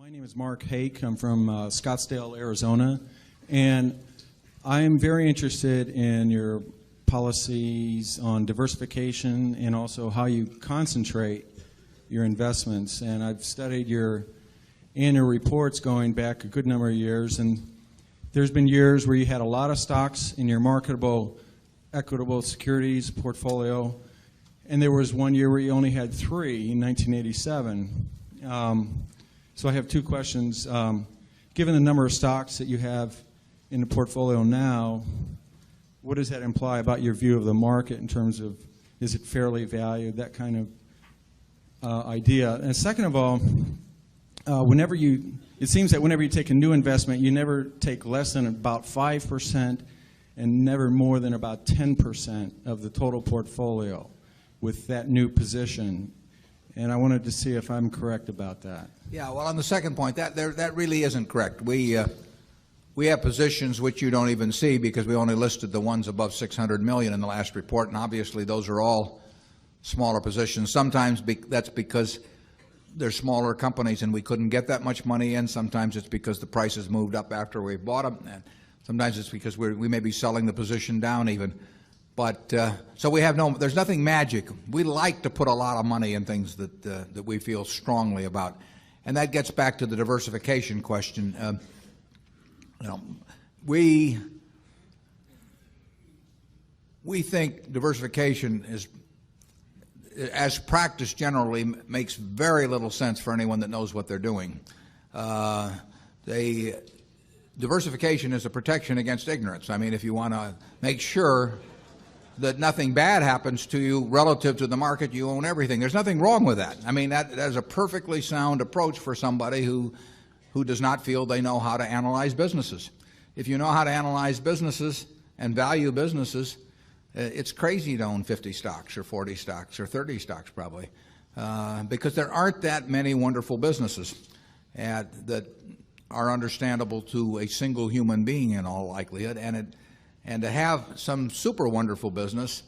My name is Mark Hake. I'm from Scottsdale, Arizona, and I am very interested in your policies on diversification and also how you concentrate your investments. And I've studied your annual reports going back a good number of years, and there's been years where you had a lot of stocks in your marketable, equitable securities portfolio, and there was one year where you only had 3 in 1987. So I have 2 questions. Given the number of stocks that you have in the portfolio now, what does that imply about your view of the market in terms of, is it fairly valued, that kind of idea? And second of all, it seems that whenever you take a new investment, you never take less than about 5% and never more than about 10% of the total portfolio with that new position. And I wanted to see if I'm correct about that. Yeah, well, on the second point, that really isn't correct. We have positions which you don't even see because we only listed the ones above 600 million in the last report, and obviously those are all smaller positions. Sometimes that's because they're smaller companies and we couldn't get that much money in. Sometimes it's because the prices moved up after we bought them. And sometimes it's because we may be selling the position down even. But so there's nothing magic. We like to put a lot of money in things that we feel strongly about, and that gets back to the diversification question. We think diversification is, as practiced generally, makes very little sense for anyone that knows what they're doing. Diversification is a protection against ignorance. I mean, if you want to make sure that nothing bad happens to you relative to the market, you own everything. There's nothing wrong with that. I mean, that is a perfectly sound approach for somebody who does not feel they know how to analyze businesses. If you know how to analyze businesses and value businesses, it's crazy to own 50 stocks or 40 stocks or 30 stocks probably, because there aren't that many wonderful businesses that are understandable to a single human being in all likelihood. And to have some super wonderful business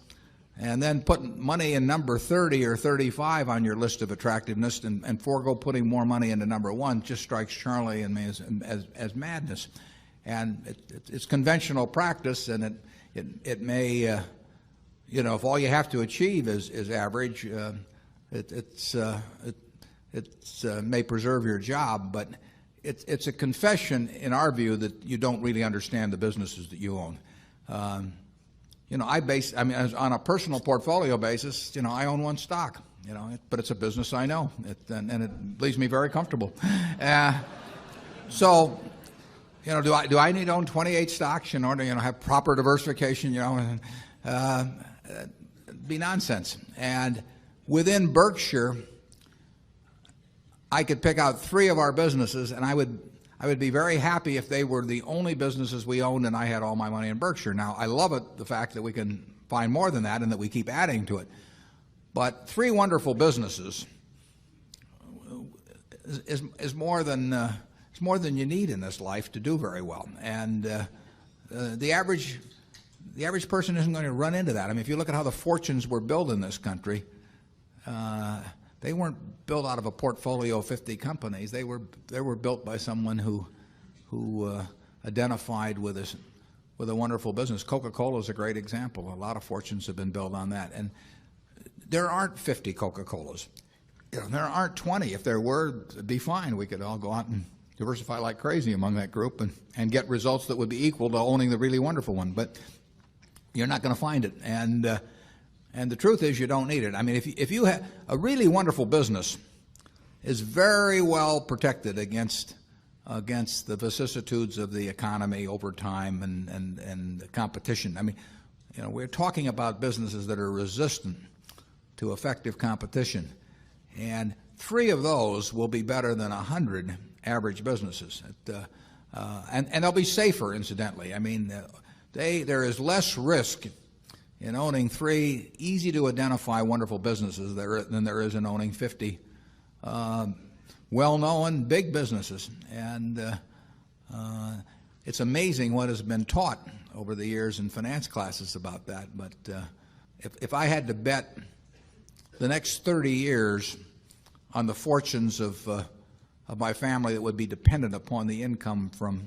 and then put money in number 30 or 35 on your list of attractiveness and forego putting more money into number 1 just strikes Charlie and me as madness. And it's conventional practice, and it may, if all you have to achieve is average, it may preserve your job, but it's a confession in our view that you don't really understand the businesses that you own. On a personal portfolio basis, I own 1 stock, but it's a business I know, and it leaves me very comfortable. So, do I need to own 28 stocks in order to, have proper diversification? It'd be nonsense. And within Berkshire, I could pick out 3 of our businesses, and I would be very happy if they were the only businesses we owned and I had all my money in Berkshire. Now, I love the fact that we can find more than that and that we keep adding to it. But 3 wonderful businesses is more than you need in this life to do very well. And the average person isn't going to run into that. I mean, if you look at how the fortunes were built in this country, they weren't built out of a portfolio of 50 companies. They were built by someone who identified with a wonderful business. Coca-Cola is a great example. A lot of fortunes have been built on that. And there aren't 50 Coca-Colas. There aren't 20. If there were, it'd be fine. We could all go out and diversify like crazy among that group and get results that would be equal to owning the really wonderful one. But you're not going to find it. And the truth is you don't need it. I mean, if you have a really wonderful business is very well protected against the vicissitudes of the economy over time and the competition. I mean, we're talking about businesses that are resistant to effective competition. And 3 of those will be better than 100 average businesses. And they'll be safer, incidentally. I mean, there is less risk in owning 3 easy-to-identify wonderful businesses than there is in owning 50 well-known big businesses. And it's amazing what has been taught over the years in finance classes about that. But if I had to bet the next 30 years on the fortunes of of my family that would be dependent upon the income from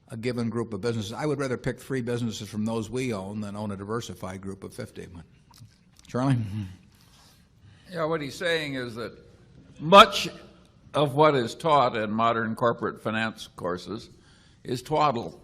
a given group of businesses. I would rather pick 3 businesses from those we own than own a diversified group of 50. Charlie? Yeah, what he's saying is that much of what is taught in modern corporate finance courses is twaddle.